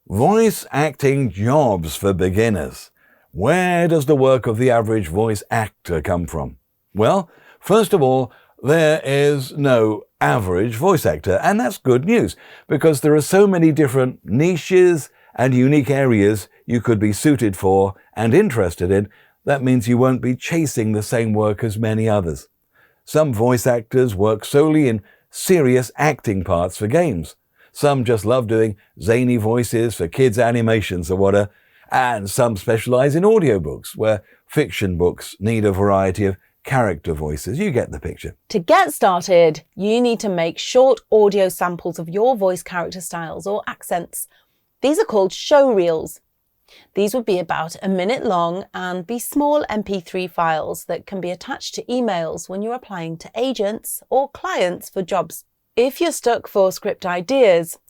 Voice acting jobs for beginners. Where does the work of the average voice actor come from? Well, first of all, there is no average voice actor, and that's good news because there are so many different niches and unique areas you could be suited for and interested in. That means you won't be chasing the same work as many others. Some voice actors work solely in serious acting parts for games. Some just love doing zany voices for kids' animations or whatever, and some specialize in audiobooks, where fiction books need a variety of character voices. You get the picture. To get started, you need to make short audio samples of your voice character styles or accents. These are called show reels. These would be about a minute long and be small MP3 files that can be attached to emails when you're applying to agents or clients for jobs. If you're stuck for script ideas,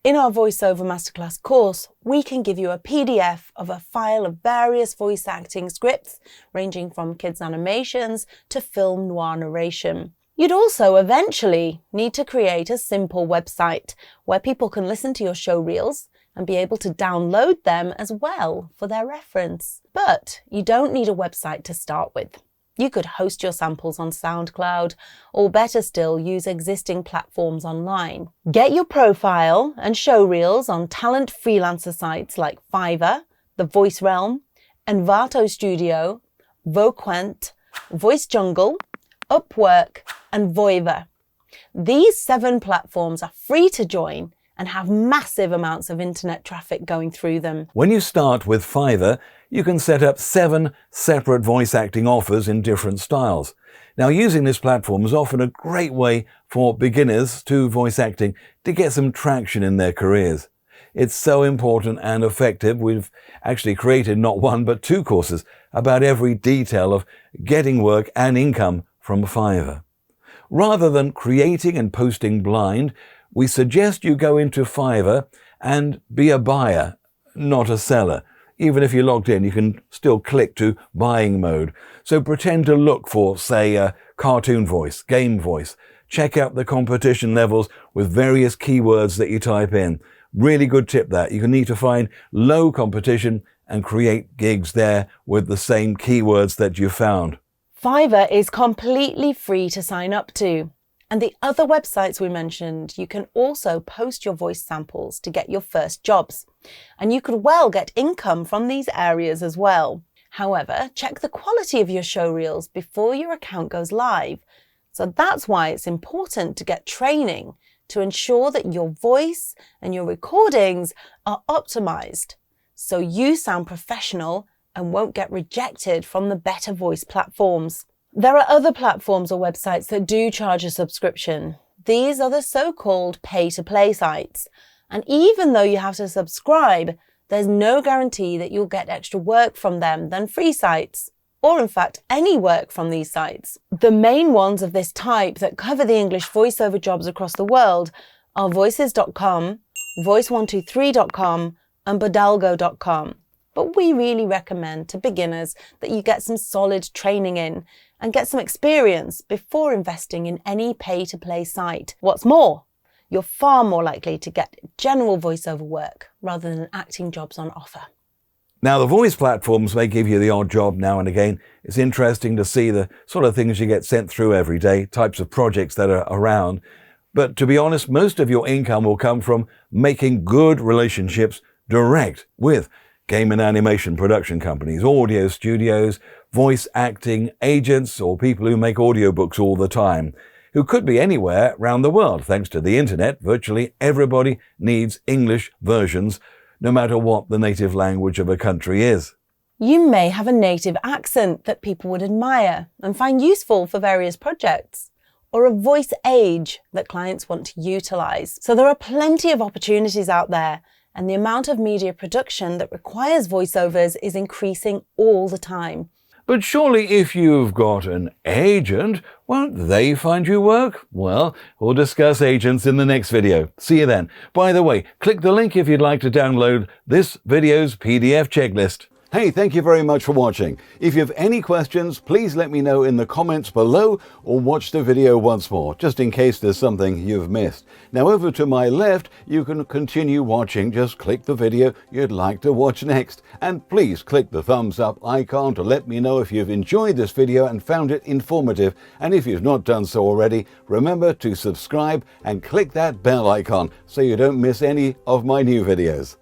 in our VoiceOver Masterclass course, we can give you a PDF of a file of various voice acting scripts, ranging from kids' animations to film noir narration. You'd also eventually need to create a simple website where people can listen to your show reels and be able to download them as well for their reference. But you don't need a website to start with. You could host your samples on SoundCloud, or better still, use existing platforms online. Get your profile and show reels on talent freelancer sites like Fiverr, The Voice Realm, Envato Studio, Voquent, Voice Jungle, Upwork, and Voiva. These 7 platforms are free to join and have massive amounts of internet traffic going through them. When you start with Fiverr, you can set up 7 separate voice acting offers in different styles. Now, using this platform is often a great way for beginners to voice acting to get some traction in their careers. It's so important and effective. We've actually created not 1 but 2 courses about every detail of getting work and income from Fiverr. Rather than creating and posting blind, we suggest you go into Fiverr and be a buyer, not a seller. Even if you're logged in, you can still click to buying mode. So pretend to look for, say, a cartoon voice, game voice. Check out the competition levels with various keywords that you type in. Really good tip that. You can need to find low competition and create gigs there with the same keywords that you found. Fiverr is completely free to sign up to. And the other websites we mentioned, you can also post your voice samples to get your first jobs. And you could well get income from these areas as well. However, check the quality of your show reels before your account goes live. So that's why it's important to get training to ensure that your voice and your recordings are optimized, so you sound professional and won't get rejected from the better voice platforms. There are other platforms or websites that do charge a subscription. These are the so-called pay-to-play sites. And even though you have to subscribe, there's no guarantee that you'll get extra work from them than free sites, or in fact, any work from these sites. The main ones of this type that cover the English voiceover jobs across the world are voices.com, voice123.com, and bodalgo.com. But we really recommend to beginners that you get some solid training in and get some experience before investing in any pay-to-play site. What's more, you're far more likely to get general voiceover work rather than acting jobs on offer. Now, the voice platforms may give you the odd job now and again. It's interesting to see the sort of things you get sent through every day, types of projects that are around. But to be honest, most of your income will come from making good relationships direct with game and animation production companies, audio studios, voice acting agents, or people who make audiobooks all the time, who could be anywhere around the world. Thanks to the internet, virtually everybody needs English versions, no matter what the native language of a country is. You may have a native accent that people would admire and find useful for various projects, or a voice age that clients want to utilize. So there are plenty of opportunities out there, and the amount of media production that requires voiceovers is increasing all the time. But surely if you've got an agent, won't they find you work? Well, we'll discuss agents in the next video. See you then. By the way, click the link if you'd like to download this video's PDF checklist. Hey, thank you very much for watching. If you have any questions, please let me know in the comments below or watch the video once more, just in case there's something you've missed. Now over to my left, you can continue watching. Just click the video you'd like to watch next. And please click the thumbs up icon to let me know if you've enjoyed this video and found it informative. And if you've not done so already, remember to subscribe and click that bell icon so you don't miss any of my new videos.